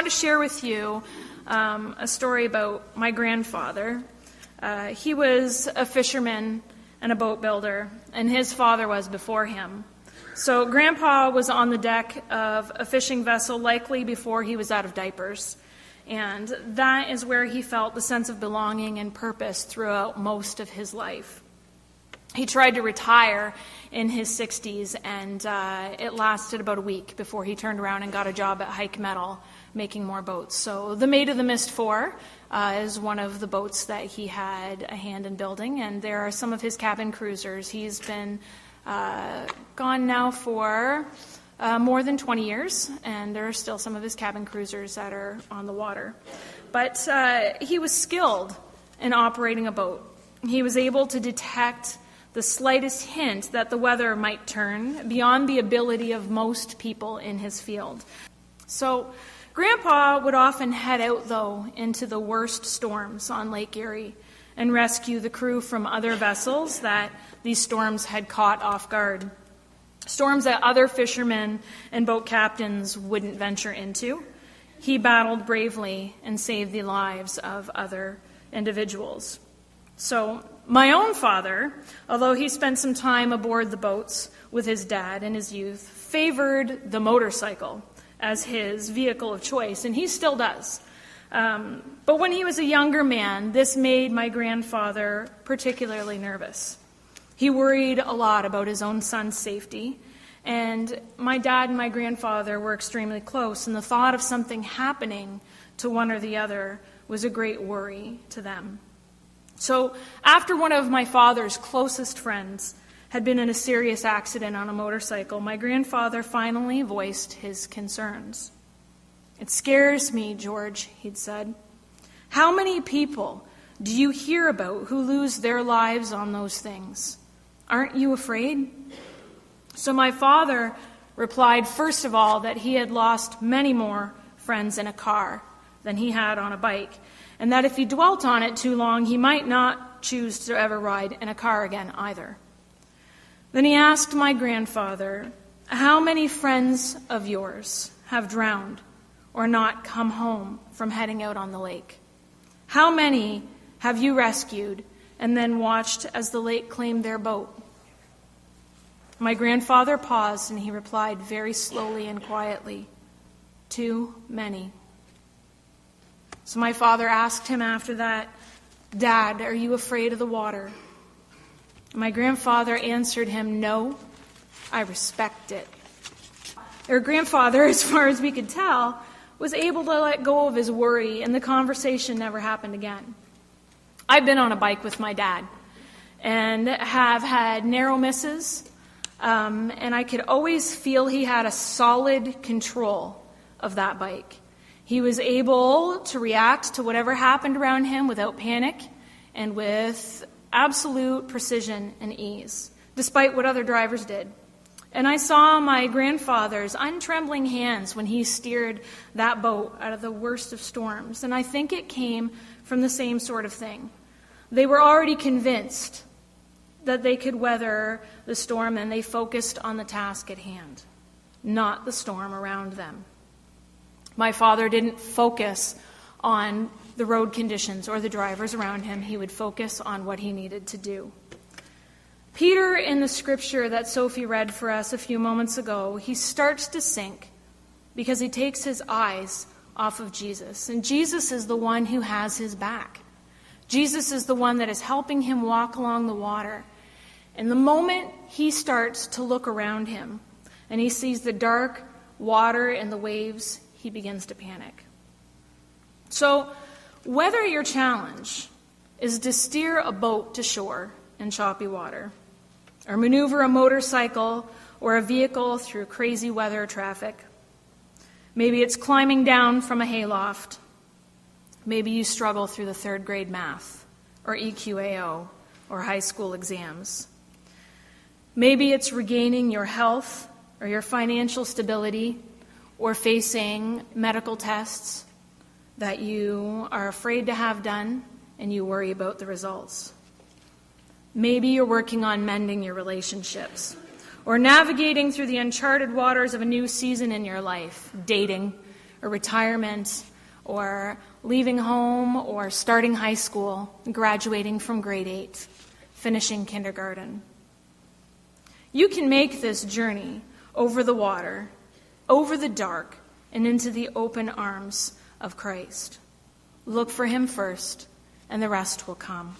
to share with you a story about my grandfather. He was a fisherman and a boat builder, and his father was before him. So Grandpa was on the deck of a fishing vessel, likely before he was out of diapers. And that is where he felt the sense of belonging and purpose throughout most of his life. He tried to retire in his 60s, and it lasted about a week before he turned around and got a job at Hike Metal, making more boats. So the Maid of the Mist 4 is one of the boats that he had a hand in building, and there are some of his cabin cruisers. He's been gone now for more than 20 years, and there are still some of his cabin cruisers that are on the water. But he was skilled in operating a boat. He was able to detect the slightest hint that the weather might turn beyond the ability of most people in his field. So Grandpa would often head out, though, into the worst storms on Lake Erie and rescue the crew from other vessels that these storms had caught off guard. Storms that other fishermen and boat captains wouldn't venture into. He battled bravely and saved the lives of other individuals. So my own father, although he spent some time aboard the boats with his dad in his youth, favored the motorcycle as his vehicle of choice, and he still does. But when he was a younger man, this made my grandfather particularly nervous. He worried a lot about his own son's safety, and my dad and my grandfather were extremely close, and the thought of something happening to one or the other was a great worry to them. So after one of my father's closest friends had been in a serious accident on a motorcycle, my grandfather finally voiced his concerns. "It scares me, George," he'd said. "How many people do you hear about who lose their lives on those things? Aren't you afraid?" So my father replied, first of all, that he had lost many more friends in a car than he had on a bike, and that if he dwelt on it too long, he might not choose to ever ride in a car again either. Then he asked my grandfather, "How many friends of yours have drowned or not come home from heading out on the lake? How many have you rescued and then watched as the lake claimed their boat?" My grandfather paused, and he replied very slowly and quietly, "Too many." So my father asked him after that, "Dad, are you afraid of the water?" My grandfather answered him, "No, I respect it." Our grandfather, as far as we could tell, was able to let go of his worry, and the conversation never happened again. I've been on a bike with my dad and have had narrow misses, and I could always feel he had a solid control of that bike. He was able to react to whatever happened around him without panic and with absolute precision and ease, despite what other drivers did. And I saw my grandfather's untrembling hands when he steered that boat out of the worst of storms, and I think it came from the same sort of thing. They were already convinced that they could weather the storm, and they focused on the task at hand, not the storm around them. My father didn't focus on the road conditions or the drivers around him. He would focus on what he needed to do. Peter, in the scripture that Sophie read for us a few moments ago, he starts to sink because he takes his eyes off of Jesus. And Jesus is the one who has his back. Jesus is the one that is helping him walk along the water. And the moment he starts to look around him and he sees the dark water and the waves, he begins to panic. So, whether your challenge is to steer a boat to shore in choppy water, or maneuver a motorcycle or a vehicle through crazy weather traffic, maybe it's climbing down from a hayloft, maybe you struggle through the third grade math, or EQAO, or high school exams. Maybe it's regaining your health or your financial stability, or facing medical tests that you are afraid to have done and you worry about the results. Maybe you're working on mending your relationships or navigating through the uncharted waters of a new season in your life, dating, or retirement, or leaving home, or starting high school, graduating from grade 8, finishing kindergarten. You can make this journey over the water, over the dark, and into the open arms of Christ. Look for him first, and the rest will come.